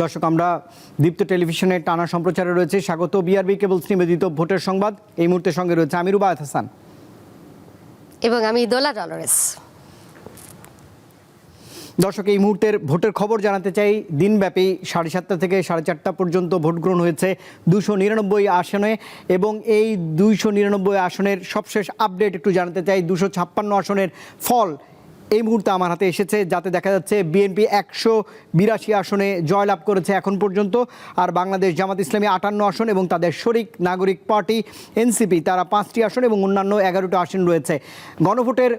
দর্শক, আমরা দীপ্ত টেলিভিশনের টানা সম্প্রচারে রয়েছে। স্বাগত বিআরবি কেবলস নিবেদিত ভোটের সংবাদ। এই মুহূর্তে সঙ্গে রয়েছে আমি রুবায়েত হাসান এবং আমি দোলা ডলরেস। দর্শক, এই মুহূর্তের ভোটের খবর জানাতে চাই। দিনব্যাপী 7:30 থেকে 4:30 পর্যন্ত ভোট গ্রহণ হয়েছে 299 আসনে, এবং এই 299 আসনের সবশেষ আপডেট একটু জানাতে চাই। 256 আসনের ফল এই মুহূর্তে আমার হাতে এসেছে, যাতে দেখা যাচ্ছে বিএনপি 182 আসনে জয়লাভ করেছে এখন পর্যন্ত, আর বাংলাদেশ জামাত ইসলামী 58 আসন এবং তাদের শরিক নাগরিক পার্টি এনসিপি তারা 5টি আসন এবং অন্যান্য 11টা আসন রয়েছে। গণভোটের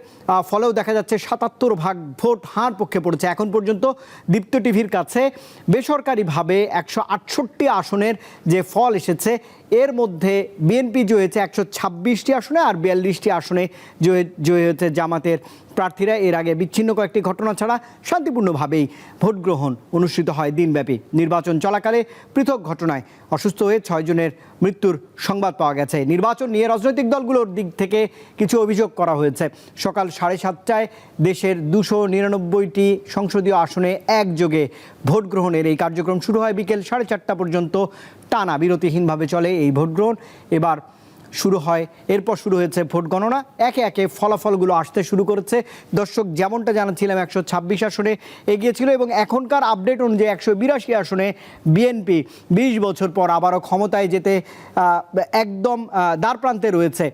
ফলেও দেখা যাচ্ছে 77% ভোট হার পক্ষে পড়েছে এখন পর্যন্ত। দীপ্ত টিভির কাছে বেসরকারিভাবে 168 আসনের যে ফল এসেছে, এর মধ্যে বিএনপি জয়ী হয়েছে 126টি আসনে, আর 42টি আসনে জয়ী হয়েছে জামাতের প্রার্থীরা। এর আগে বিচ্ছিন্ন কয়েকটি ঘটনা ছাড়া শান্তিপূর্ণভাবেই ভোট গ্রহণ অনুষ্ঠিত হয় দিনব্যাপী। নির্বাচন চলাকালে পৃথক ঘটনায় অসুস্থ হয়ে 6 জনের মৃত্যুর সংবাদ পাওয়া গেছে। নির্বাচন নিয়ে রাজনৈতিক দলগুলোর দিক থেকে কিছু অভিযোগ করা হয়েছে। সকাল 7:30টায় দেশের 299টি সংসদীয় আসনে একযোগে ভোট গ্রহণের এই কার্যক্রম শুরু হয়। বিকেল 4:30 পর্যন্ত টানা বিরতিহীনভাবে চলে এই ভোট গ্রহণ। এরপর শুরু হয়েছে ভোট গণনা। একে একে ফলাফলগুলো আসতে শুরু করেছে। দর্শক, যেমনটা জানাচ্ছিলাম 126 আসনে এগিয়েছিল, এবং এখনকার আপডেট অনুযায়ী 182 আসনে বিএনপি 20 বছর পর আবারও ক্ষমতায় যেতে একদম দ্বারপ্রান্তে রয়েছে।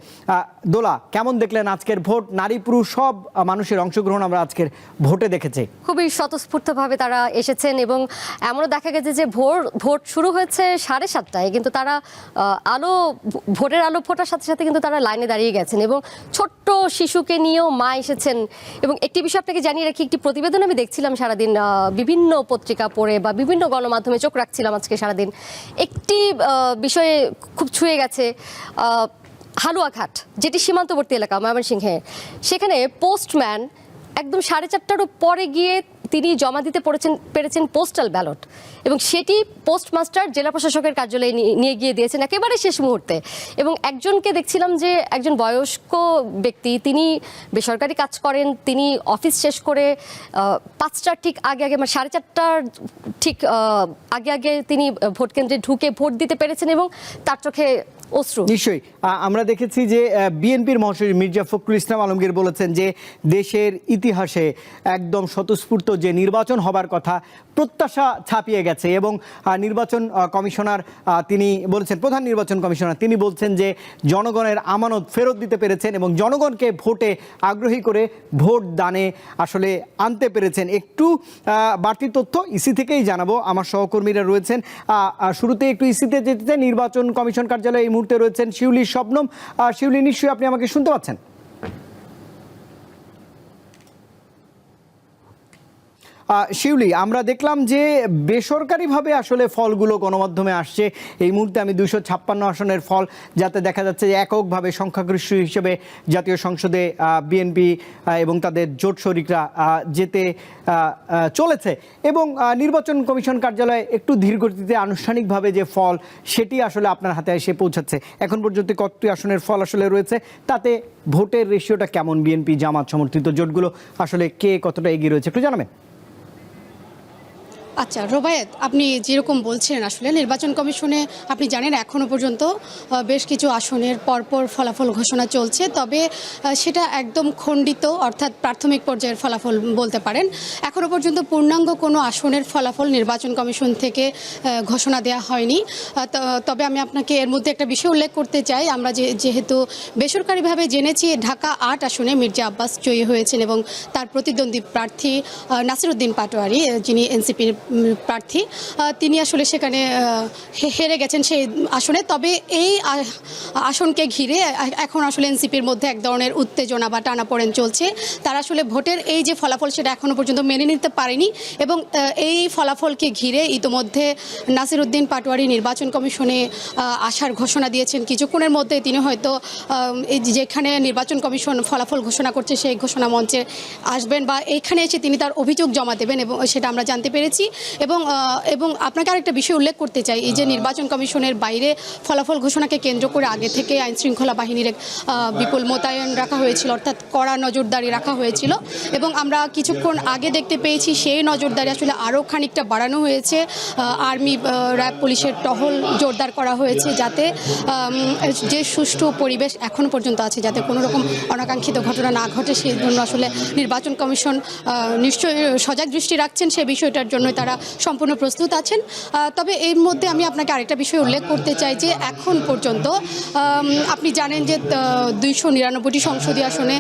দোলা, কেমন দেখলেন আজকের ভোট? নারী পুরুষ সব মানুষের অংশগ্রহণ আমরা আজকের ভোটে দেখেছি। খুবই স্বতঃস্ফূর্তভাবে তারা এসেছেন, এবং এমনও দেখা গেছে যে ভোট শুরু হয়েছে 7:30টায়, কিন্তু তারা ভোটের আলো ফোটার সাথে সাথে কিন্তু তারা লাইনে দাঁড়িয়ে গেছেন, এবং ছোট্ট শিশুকে নিয়েও মা এসেছেন। এবং একটি বিষয় আপনাকে জানিয়ে রাখি, একটি প্রতিবেদন আমি দেখছিলাম সারাদিন, বিভিন্ন পত্রিকা পড়ে বা বিভিন্ন গণমাধ্যমে চোখ রাখছিলাম আজকে সারাদিন। একটি বিষয়ে খুব ছুঁয়ে গেছে, হালুয়াঘাট, যেটি সীমান্তবর্তী এলাকা ময়মনসিংহে, সেখানে পোস্টম্যান একদম 4:30টারও পরে গিয়ে তিনি জমা দিতে পেরেছেন পোস্টাল ব্যালট, এবং সেটি পোস্টমাস্টার জেলা প্রশাসকের কার্যালয়ে নিয়ে গিয়ে দিয়েছেন একেবারে শেষ মুহূর্তে। এবং একজনকে দেখছিলাম যে একজন বয়স্ক ব্যক্তি, তিনি বেসরকারি কাজ করেন, তিনি অফিস শেষ করে 5টার ঠিক আগে মানে 4:30টার ঠিক আগে তিনি ভোট কেন্দ্রে ঢুকে ভোট দিতে পেরেছেন, এবং তার চোখে অশ্রু। নিশ্চয়ই আমরা দেখেছি যে বিএনপির মহাসচিব মির্জা ফখরুল ইসলাম আলমগীর বলেছেন যে দেশের ইতিহাসে একদম স্বতঃস্ফূর্ত যে নির্বাচন হবার কথা প্রত্যাশা ছাপিয়ে গেছে, এবং নির্বাচন কমিশনার তিনি বলেছেন, প্রধান নির্বাচন কমিশনার তিনি বলছেন যে জনগণের আমানত ফেরত দিতে পেরেছেন এবং জনগণকে ভোটে আগ্রহী করে ভোট দানে আসলে আনতে পেরেছেন। একটু বাড়তি তথ্য ইসি থেকেই জানাবো, আমার সহকর্মীরা রয়েছেন। শুরুতে একটু ইসিতে যেতে চাই। নির্বাচন কমিশন কার্যালয়ে এই মুহূর্তে রয়েছেন শিউলি শবনম। শিউলি, নিশ্চয়ই আপনি আমাকে শুনতে পাচ্ছেন? শিউলি, আমরা দেখলাম যে বেসরকারিভাবে আসলে ফলগুলো গণমাধ্যমে আসছে। এই মুহূর্তে আমি 256 আসনের ফল, যাতে দেখা যাচ্ছে যে এককভাবে সংখ্যাগরিষ্ঠ হিসেবে জাতীয় সংসদে বিএনপি এবং তাদের জোট শরিকরা যেতে চলেছে, এবং নির্বাচন কমিশন কার্যালয়ে একটু ধীরগতিতে আনুষ্ঠানিকভাবে যে ফল সেটি আসলে আপনার হাতে এসে পৌঁছাচ্ছে। এখন পর্যন্ত কতটি আসনের ফল আসলে রয়েছে, তাতে ভোটের রেশিওটা কেমন? বিএনপি জামাত সমর্থিত জোটগুলো আসলে কে কতটা এগিয়ে রয়েছে একটু জানাবেন। আচ্ছা রোবায়েত, আপনি যেরকম বলছেন, আসলে নির্বাচন কমিশনে আপনি জানেন এখনও পর্যন্ত বেশ কিছু আসনের পরপর ফলাফল ঘোষণা চলছে, তবে সেটা একদম খণ্ডিত, অর্থাৎ প্রাথমিক পর্যায়ের ফলাফল বলতে পারেন। এখনও পর্যন্ত পূর্ণাঙ্গ কোনো আসনের ফলাফল নির্বাচন কমিশন থেকে ঘোষণা দেওয়া হয়নি। তবে আমি আপনাকে এর মধ্যে একটা বিষয় উল্লেখ করতে চাই। আমরা যেহেতু বেসরকারিভাবে জেনেছি ঢাকা 8 আসনে মির্জা আব্বাস জয়ী হয়েছেন, এবং তার প্রতিদ্বন্দ্বী প্রার্থী নাসিরউদ্দিন পাটোয়ারি, যিনি এনসিপির প্রার্থী, তিনি আসলে সেখানে হেরে গেছেন সেই আসনে। তবে এই আসনকে ঘিরে এখন আসলে এনসিপির মধ্যে এক ধরনের উত্তেজনা বা টানাপোড়েন চলছে। তারা আসলে ভোটের এই যে ফলাফল সেটা এখনও পর্যন্ত মেনে নিতে পারেনি, এবং এই ফলাফলকে ঘিরে ইতোমধ্যে নাসিরউদ্দিন পাটোয়ারি নির্বাচন কমিশনে আসার ঘোষণা দিয়েছেন। কিছুক্ষণের মধ্যে তিনি হয়তো যেখানে নির্বাচন কমিশন ফলাফল ঘোষণা করছে সেই ঘোষণা মঞ্চে আসবেন, বা এইখানে এসে তিনি তার অভিযোগ জমা দেবেন, এবং সেটা আমরা জানতে পেরেছি। এবং আপনাকে আরেকটা বিষয় উল্লেখ করতে চাই, এই যে নির্বাচন কমিশনের বাইরে ফলাফল ঘোষণাকে কেন্দ্র করে আগে থেকে আইন শৃঙ্খলা বাহিনীর এক বিপুল মোতায়েন রাখা হয়েছিল, অর্থাৎ কড়া নজরদারি রাখা হয়েছিল এবং আমরা কিছুক্ষণ আগে দেখতে পেয়েছি সেই নজরদারি আসলে আরও খানিকটা বাড়ানো হয়েছে। আর্মি, র্যাব, পুলিশের টহল জোরদার করা হয়েছে যাতে যে সুষ্ঠু পরিবেশ এখনও পর্যন্ত আছে যাতে কোনো রকম অনাকাঙ্ক্ষিত ঘটনা না ঘটে, সেই জন্য আসলে নির্বাচন কমিশন নিশ্চয়ই সজাগ দৃষ্টি রাখছেন, সেই বিষয়টার জন্য তারা সম্পূর্ণ প্রস্তুত আছেন। তবে এর মধ্যে আমি আপনাকে আরেকটা বিষয় উল্লেখ করতে চাই যে এখন পর্যন্ত আপনি জানেন যে 299টি সংসদীয় আসনে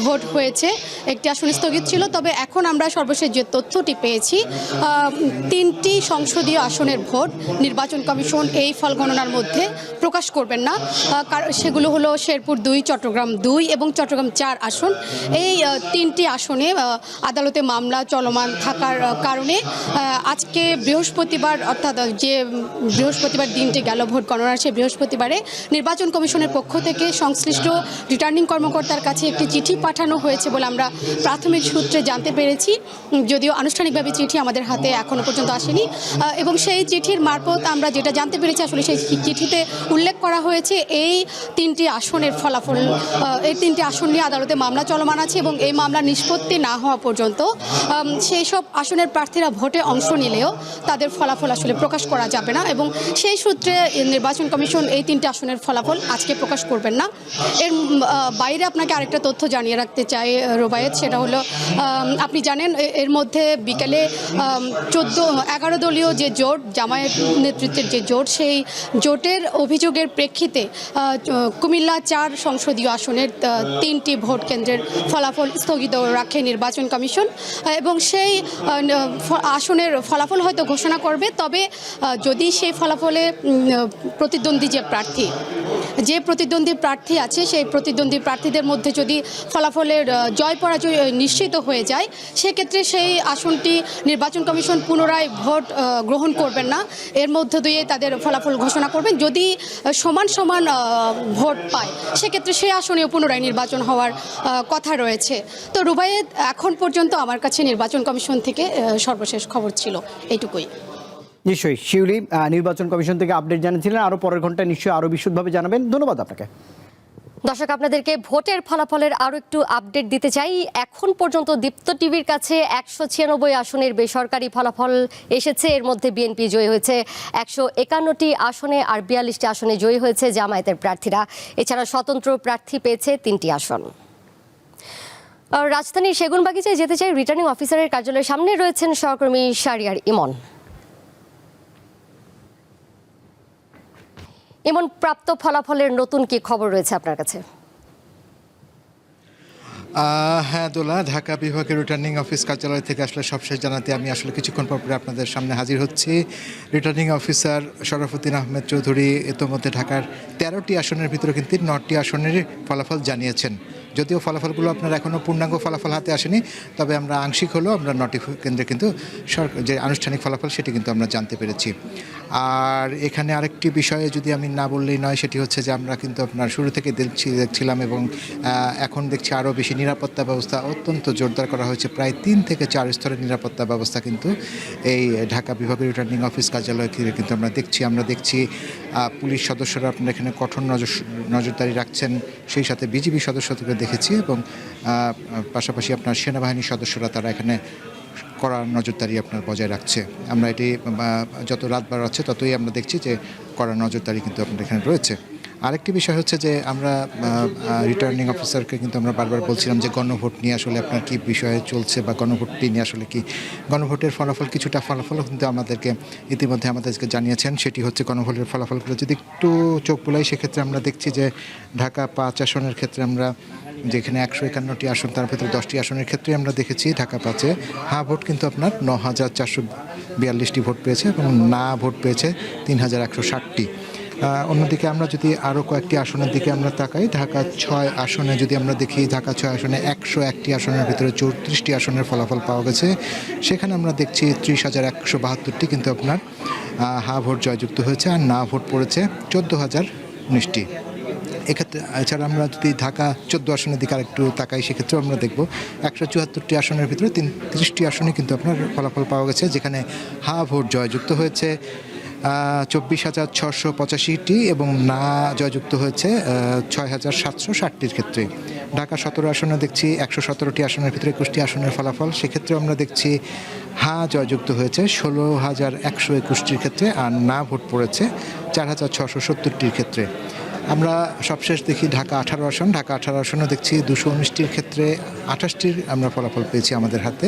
ভোট হয়েছে, একটি আসন স্থগিত ছিল। তবে এখন আমরা সর্বশেষ যে তথ্যটি পেয়েছি, 3টি সংসদীয় আসনের ভোট নির্বাচন কমিশন এই ফল গণনার মধ্যে প্রকাশ করবেন না। সেগুলো হলো শেরপুর 2, চট্টগ্রাম 2 এবং চট্টগ্রাম 4 আসন। এই 3টি আসনে আদালতে মামলা চলমান থাকার কারণে আজকে বৃহস্পতিবার, অর্থাৎ যে বৃহস্পতিবার দিনটি গেল ভোট গণনার, সেই বৃহস্পতিবারে নির্বাচন কমিশনের পক্ষ থেকে সংশ্লিষ্ট রিটার্নিং কর্মকর্তার কাছে একটি চিঠি পাঠানো হয়েছে বলে আমরা প্রাথমিক সূত্রে জানতে পেরেছি, যদিও আনুষ্ঠানিকভাবে চিঠি আমাদের হাতে এখনও পর্যন্ত আসেনি। এবং সেই চিঠির মারফত আমরা যেটা জানতে পেরেছি, আসলে সেই চিঠিতে উল্লেখ করা হয়েছে এই 3টি আসনের ফলাফল, এই 3টি আসন নিয়ে আদালতে মামলা চলমান আছে এবং এই মামলা নিষ্পত্তি না হওয়া পর্যন্ত সেই সব আসনের প্রার্থীরা ভোটে অংশ নিলেও তাদের ফলাফল আসলে প্রকাশ করা যাবে না এবং সেই সূত্রে নির্বাচন কমিশন এই 3টি আসনের ফলাফল আজকে প্রকাশ করবেন না। এর বাইরে আপনাকে আরেকটা তথ্য জানিয়ে রাখতে চাই রোবায়েত, সেটা হলো আপনি জানেন এর মধ্যে বিকেলে 11 দলীয় যে জোট, জামায়াত নেতৃত্বের যে জোট, সেই জোটের অভিযোগের প্রেক্ষিতে কুমিল্লা 4 সংসদীয় আসনের 3টি ভোট কেন্দ্রের ফলাফল স্থগিত রাখে নির্বাচন কমিশন এবং সেই আসনের ফলাফল হয়তো ঘোষণা করবে। তবে যদি সেই ফলাফলে প্রতিদ্বন্দ্বী যে প্রতিদ্বন্দ্বী প্রার্থী আছে, সেই প্রতিদ্বন্দ্বী প্রার্থীদের মধ্যে যদি ফলাফলের জয় পরাজয় নিশ্চিত হয়ে যায়, সেক্ষেত্রে সেই আসনটি নির্বাচন কমিশন পুনরায় ভোট গ্রহণ করবেন না, এর মধ্য দিয়ে তাদের ফলাফল ঘোষণা করবেন। যদি সমান সমান ভোট পায়, সেক্ষেত্রে সেই আসনেও পুনরায় নির্বাচন হওয়ার কথা রয়েছে। তো রুবায়েত, এখন পর্যন্ত আমার কাছে নির্বাচন কমিশন থেকে সর্বশেষ খবর ছিল এইটুকুই। নিশ্চয়ই শিউলি, নির্বাচন কমিশন থেকে আপডেট জানিয়েছিলেন, আরও পরের ঘন্টায় নিশ্চয়ই আরও বিশদভাবে জানাবেন। ধন্যবাদ আপনাকে। দর্শক, আপনাদেরকে ভোটের ফলাফলের আরও একটু আপডেট দিতে চাই। এখন পর্যন্ত দীপ্ত টিভির কাছে 196 আসনের বেসরকারি ফলাফল এসেছে। এর মধ্যে বিএনপি জয়ী হয়েছে 151টি আসনে আর 42টি আসনে জয়ী হয়েছে জামায়াতের প্রার্থীরা। এছাড়া স্বতন্ত্র প্রার্থী পেয়েছে 3টি আসন। রাজধানীর সেগুনবাগিচায় যেতে চাই, রিটার্নিং অফিসারের কার্যালয়ের সামনে রয়েছেন সহকর্মী শাহরিয়ার ইমন। এমন প্রাপ্ত ফলাফলের নতুন কি খবর রয়েছে আপনার কাছে? হ্যাঁ দোলা, ঢাকা বিভাগের রিটার্নিং অফিস কার্যালয় থেকে আসলে সবশেষ জানাতে আমি আসলে কিছুক্ষণ পর আপনাদের সামনে হাজির হচ্ছি। রিটার্নিং অফিসার শরফুদ্দিন আহমেদ চৌধুরী ইতোমধ্যে ঢাকার 13টি আসনের ভিতরে কিন্তু 9টি আসনের ফলাফল জানিয়েছেন। যদিও ফলাফলগুলো আপনার এখনও পূর্ণাঙ্গ ফলাফল হাতে আসেনি, তবে আমরা আংশিক হলেও আমরা 9টি কেন্দ্রে কিন্তু যে আনুষ্ঠানিক ফলাফল সেটি কিন্তু আমরা জানতে পেরেছি। আর এখানে আরেকটি বিষয়ে যদি আমি না বললেই নয়, সেটি হচ্ছে যে আমরা কিন্তু আপনার শুরু থেকে দেখছিলাম এবং এখন দেখছি আরও বেশি নিরাপত্তা ব্যবস্থা অত্যন্ত জোরদার করা হয়েছে। প্রায় 3 থেকে 4 স্তরের নিরাপত্তা ব্যবস্থা কিন্তু এই ঢাকা বিভাগের রিটার্নিং অফিস কার্যালয় থেকে কিন্তু আমরা দেখছি পুলিশ সদস্যরা আপনার এখানে কঠোর নজরদারি রাখছেন, সেই সাথে বিজিবি সদস্যদেরকে দেখেছি এবং পাশাপাশি আপনার সেনাবাহিনীর সদস্যরা তারা এখানে কড়া নজরদারি আপনার বজায় রাখছে। আমরা এটি যত রাত বাড়াচ্ছে ততই আমরা দেখছি যে কড়া নজরদারি কিন্তু আপনার এখানে রয়েছে। আরেকটি বিষয় হচ্ছে যে আমরা রিটার্নিং অফিসারকে কিন্তু আমরা বারবার বলছিলাম যে গণভোট নিয়ে আসলে আপনার কী বিষয়ে চলছে বা গণভোটটি নিয়ে আসলে কি, গণভোটের ফলাফল কিছুটা ফলাফলও কিন্তু ইতিমধ্যে আমাদেরকে জানিয়েছেন। সেটি হচ্ছে গণভোটের ফলাফলগুলো যদি একটু চোখ বুলাই, সেক্ষেত্রে আমরা দেখছি যে ঢাকা 5 আসনের ক্ষেত্রে আমরা যেখানে 151টি আসন, তার ভিতরে 10টি আসনের ক্ষেত্রে আমরা দেখেছি ঢাকা 5-এ হ্যাঁ ভোট কিন্তু আপনার 9442টি ভোট পেয়েছে এবং না ভোট পেয়েছে 3160টি। অন্যদিকে আমরা যদি আরও কয়েকটি আসনের দিকে আমরা তাকাই, ঢাকা 6 আসনে যদি আমরা দেখি, ঢাকা 6 আসনে 101টি আসনের ভিতরে 34টি আসনের ফলাফল পাওয়া গেছে। সেখানে আমরা দেখছি 30,172টি কিন্তু আপনার হ্যাঁ ভোট জয়যুক্ত হয়েছে আর না ভোট পড়েছে 14,019টি। এক্ষেত্রে এছাড়া আমরা যদি ঢাকা 14 আসনের দিকে আরেকটু তাকাই, সেক্ষেত্রেও আমরা দেখব 174টি আসনের ভিতরে 30টি আসনে কিন্তু আপনার ফলাফল পাওয়া গেছে, যেখানে হা ভোট জয়যুক্ত হয়েছে 24,685টি এবং না জয়যুক্ত হয়েছে 6,760টির ক্ষেত্রে। ঢাকা 17 আসনে দেখছি 117টি আসনের ভিতরে 21টি আসনের ফলাফল, সেক্ষেত্রে আমরা দেখছি হা জয়যুক্ত হয়েছে 16,121টির ক্ষেত্রে, আর না ভোট পড়েছে 4,670টির ক্ষেত্রে। আমরা সবশেষ দেখি ঢাকা 18 আসন, ঢাকা 18 আসনে দেখছি 219টির ক্ষেত্রে 28টির আমরা ফলাফল পেয়েছি আমাদের হাতে,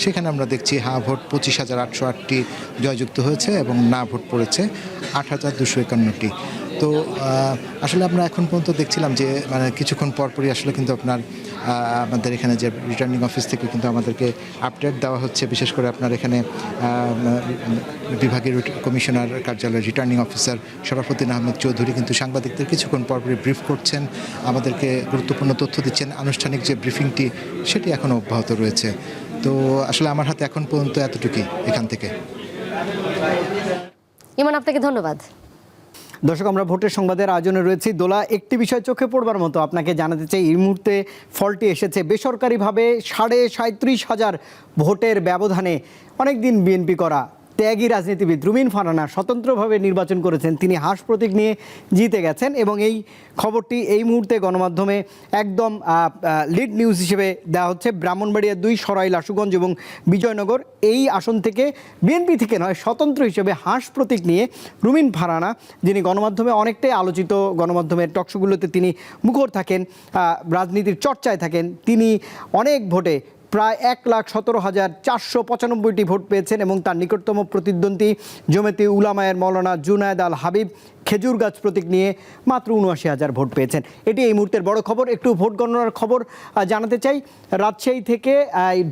সেখানে আমরা দেখছি হা ভোট 25,808টি জয়যুক্ত হয়েছে এবং না ভোট পড়েছে 8,251টি। তো আসলে আমরা এখন পর্যন্ত দেখছিলাম যে মানে কিছুক্ষণ পরপরই আসলে কিন্তু আপনার আমাদের এখানে যে রিটার্নিং অফিস থেকে কিন্তু আমাদেরকে আপডেট দেওয়া হচ্ছে, বিশেষ করে আপনার এখানে বিভাগীয় কমিশনার কার্যালয়ের রিটার্নিং অফিসার শরাফুদ্দিন আহমেদ চৌধুরী কিন্তু সাংবাদিকদের কিছুক্ষণ পরপরই ব্রিফ করছেন, আমাদেরকে গুরুত্বপূর্ণ তথ্য দিচ্ছেন। আনুষ্ঠানিক যে ব্রিফিংটি সেটি এখনও অব্যাহত রয়েছে। তো আসলে আমার হাতে এখন পর্যন্ত এতটুকুই এখান থেকে। ইমান, আপনাকে ধন্যবাদ। দর্শক, আমরা ভোটের সংবাদের আয়োজনে রয়েছি। দোলা, একটি বিষয় চোখে পড়বার মতো আপনাকে জানাতে চাই, এই মুহূর্তে ফলটি এসেছে বেসরকারিভাবে 37,500 ভোটের ব্যবধানে অনেকদিন বিএনপি করা ত্যাগী রাজনীতিবিদ রুমিন ফারহানা স্বতন্ত্রভাবে নির্বাচন করেছেন। তিনি হাঁস প্রতীক নিয়ে জিতে গেছেন এবং এই খবরটি এই মুহূর্তে গণমাধ্যমে একদম লিড নিউজ হিসেবে দেওয়া হচ্ছে। ব্রাহ্মণবাড়িয়া 2, সরাইল, আশুগঞ্জ এবং বিজয়নগর এই আসন থেকে বিএনপি থেকে নয়, স্বতন্ত্র হিসেবে হাঁস প্রতীক নিয়ে রুমিন ফারহানা, যিনি গণমাধ্যমে অনেকটাই আলোচিত, গণমাধ্যমের টকশোগুলোতে তিনি মুখর থাকেন, রাজনীতির চর্চায় থাকেন, তিনি অনেক ভোটে প্রায় 1,17,495টি ভোট পেয়েছেন এবং তার নিকটতম প্রতিদ্বন্দ্বী জমিয়তে উলামায়ের মৌলানা জুনায়েদ আল হাবিব খেজুর গাছ প্রতীক নিয়ে মাত্র 79,000 ভোট পেয়েছেন। এটি এই মুহূর্তের বড় খবর। একটু ভোট গণনার খবর জানাতে চাই। রাজশাহী থেকে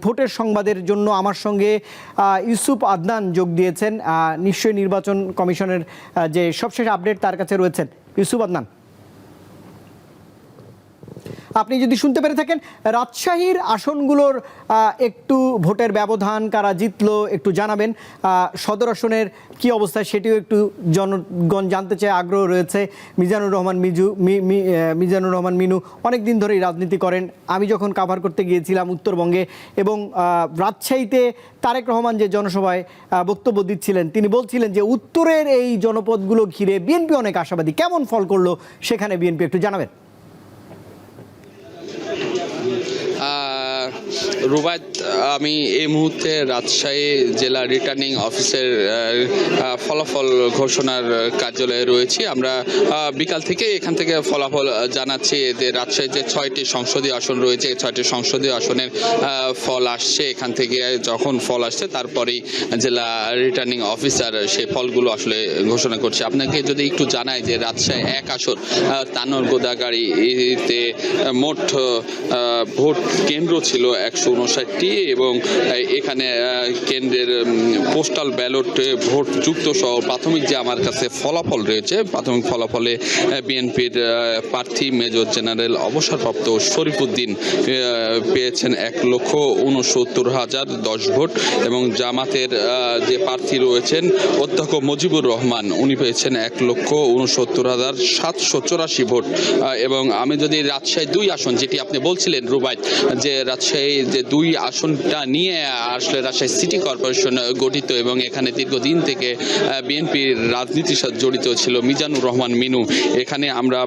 ভোটের সংবাদের জন্য আমার সঙ্গে ইউসুফ আদনান যোগ দিয়েছেন, নিশ্চয়ই নির্বাচন কমিশনের যে সবশেষ আপডেট তার কাছে রয়েছেন। ইউসুফ আদনান, আপনি যদি শুনতে পেরে থাকেন, রাজশাহীর আসনগুলোর একটু ভোটের ব্যবধান, কারা জিতলো একটু জানাবেন। সদর আসনের কি অবস্থা সেটিও একটু জনগণ জানতে চায়, আগ্রহ রয়েছে। মিজানুর রহমান মিনু অনেক দিন ধরেই রাজনীতি করেন। আমি যখন কাভার করতে গিয়েছিলাম উত্তরবঙ্গে এবং রাজশাহীতে তারেক রহমান যে জনসভায় বক্তব্য দিচ্ছিলেন, তিনি বলছিলেন যে উত্তরের এই জনপদগুলো ঘিরে বিএনপি অনেক আশাবাদী। কেমন ফল করলো সেখানে বিএনপি, একটু জানাবেন। রুবায়ত, আমি এই মুহূর্তে রাজশাহী জেলা রিটার্নিং অফিসের ফলাফল ঘোষণার কার্যালয়ে রয়েছি। আমরা বিকাল থেকে এখান থেকে ফলাফল জানাচ্ছি যে রাজশাহীর যে 6টি সংসদীয় আসন রয়েছে, 6টি সংসদীয় আসনের ফল আসছে। এখান থেকে যখন ফল আসছে তারপরেই জেলা রিটার্নিং অফিসার সেই ফলগুলো আসলে ঘোষণা করছে। আপনাকে যদি একটু জানাই যে রাজশাহী 1 আসন তানোর গোদাগাড়িতে মোট ভোট কেন্দ্র ছিল 159টি এবং এখানে কেন্দ্রের পোস্টাল ব্যালটে ভোট যুক্ত সহ প্রাথমিক যে আমার কাছে ফলাফল রয়েছে, প্রাথমিক ফলাফলে বিএনপির প্রার্থী মেজর জেনারেল অবসরপ্রাপ্ত শরীফুদ্দিন পেয়েছেন 1,69,010 ভোট এবং জামাতের যে প্রার্থী রয়েছেন অধ্যক্ষ মুজিবুর রহমান, উনি পেয়েছেন 1,69,784 ভোট। এবং আমি যদি রাজশাহী 2 আসন, যেটি আপনি বলছিলেন রুবাইত, যে রাজশাহী যে 2 আসনটা নিয়ে আসলে রাজশাহী সিটি কর্পোরেশন গঠিত এবং এখানে দীর্ঘদিন থেকে বিএনপির রাজনীতির সাথে জড়িত ছিল মিজানুর রহমান মিনু। এখানে আমরা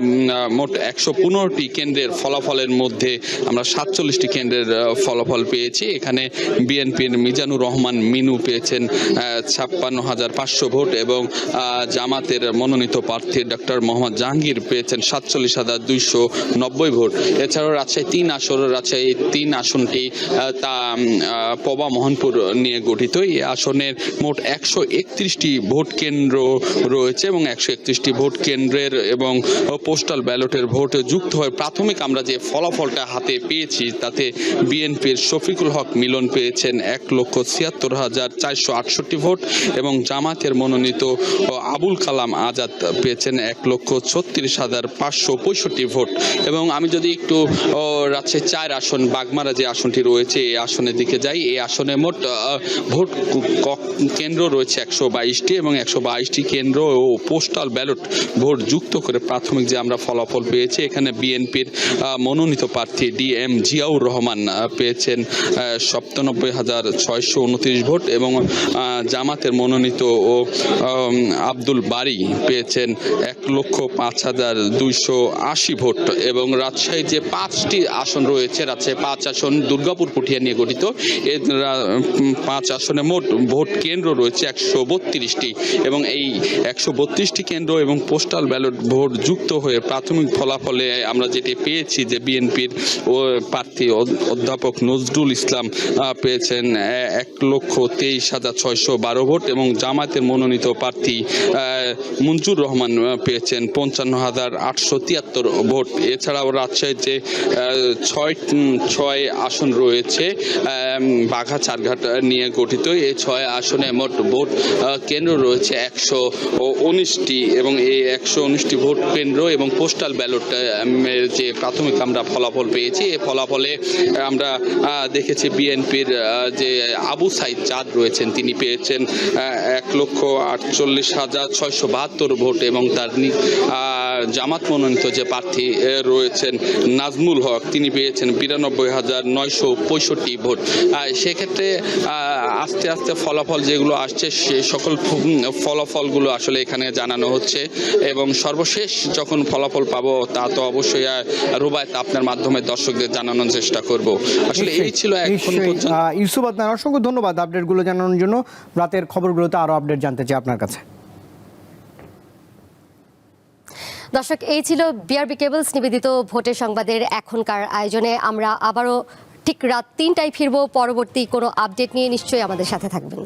মোট 115টি কেন্দ্রের ফলাফলের মধ্যে আমরা 47টি কেন্দ্রের ফলাফল পেয়েছি। এখানে বিএনপির মিজানুর রহমান মিনু পেয়েছেন 56,500 ভোট এবং জামাতের মনোনীত প্রার্থী ডক্টর মোহাম্মদ জাহাঙ্গীর পেয়েছেন 47,290 ভোট। এছাড়াও রাজশাহী 3 আসন, রাজশাহী 3 আসনটি তা পবা মোহনপুর নিয়ে গঠিত। এই আসনের মোট 131টি ভোট কেন্দ্র রয়েছে এবং 131টি ভোট কেন্দ্রের এবং পোস্টাল ব্যালটের ভোট যুক্ত হয়ে প্রাথমিক আমরা যে ফলাফলটা হাতে পেয়েছি তাতে বিএনপির শফিকুল হক মিলন পেয়েছেন 1,76,468 ভোট এবং জামাতের মনোনীত আবুল কালাম আজাদ পেয়েছেন 1,36,565 ভোট। এবং আমি যদি একটু রাজশাহী 4 আসন বাগমারা যে আসন আসনটি রয়েছে এই আসনের দিকে যাই। এই আসনে মোট ভোট কেন্দ্র রয়েছে 122টি এবং 122টি কেন্দ্র ও পোস্টাল ব্যালট ভোট যুক্ত করে প্রাথমিক যে আমরা ফলাফল পেয়েছি, এখানে বিএনপির মনোনীত প্রার্থী ডিএম জিয়াউর রহমান পেয়েছেন 97,629 ভোট এবং জামাতের মনোনীত ও আব্দুল বারী পেয়েছেন 1,05,280 ভোট। এবং রাজশাহী যে 5টি আসন রয়েছে, রাজশাহী 5 আসন দুর্গাপুর পুঠিয়া নিয়ে গঠিত, এই 5 আসনে মোট ভোট কেন্দ্র রয়েছে 132টি এবং এই 132টি কেন্দ্র এবং পোস্টাল ব্যালট ভোট যুক্ত হয়ে প্রাথমিক ফলাফলে আমরা যেটি পেয়েছি যে বিএনপির প্রার্থী অধ্যাপক নজরুল ইসলাম পেয়েছেন 1,23,612 ভোট এবং জামাতের মনোনীত প্রার্থী মঞ্জুর রহমান পেয়েছেন 55,873 ভোট। এছাড়াও রাজশাহীর যে 6 আসন রয়েছে বাঘা চারঘাট নিয়ে গঠিত, এই 6 আসনে মোট ভোট কেন্দ্র রয়েছে 119টি এবং এই 119টি ভোট কেন্দ্র এবং পোস্টাল ব্যালট যে প্রাথমিক আমরা ফলাফল পেয়েছি, এই ফলাফলে আমরা দেখেছি বিএনপির যে আবু সাইদ চাঁদ রয়েছেন তিনি পেয়েছেন 1,48,672 ভোট এবং তার জামাত মনোনীত যে প্রার্থী রয়েছেন নাজমুল হক তিনি পেয়েছেন 92,965 ভোট। সেক্ষেত্রে আস্তে আস্তে ফলাফল যেগুলো আসছে সে সকল ফলাফলগুলো আসলে এখানে জানানো হচ্ছে এবং সর্বশেষ যখন ফলাফল পাবো তা তো অবশ্যই রুবায়েত আপনার মাধ্যমে দর্শকদের জানানোর চেষ্টা করব। আসলে এই ছিল এখন পর্যন্ত। ইউসুফ আদনান, অসংখ্য ধন্যবাদ আপডেটগুলো জানানোর জন্য। রাতের খবরগুলোতে আরো আপডেট জানতে চাই আপনার কাছে। দর্শক, এই ছিল বিআরবি কেবলস নিবেদিত ভোটের সংবাদের এখনকার আয়োজনে। আমরা আবারও ঠিক রাত 3টায় ফিরবো পরবর্তী কোনো আপডেট নিয়ে। নিশ্চয়ই আমাদের সাথে থাকবেন।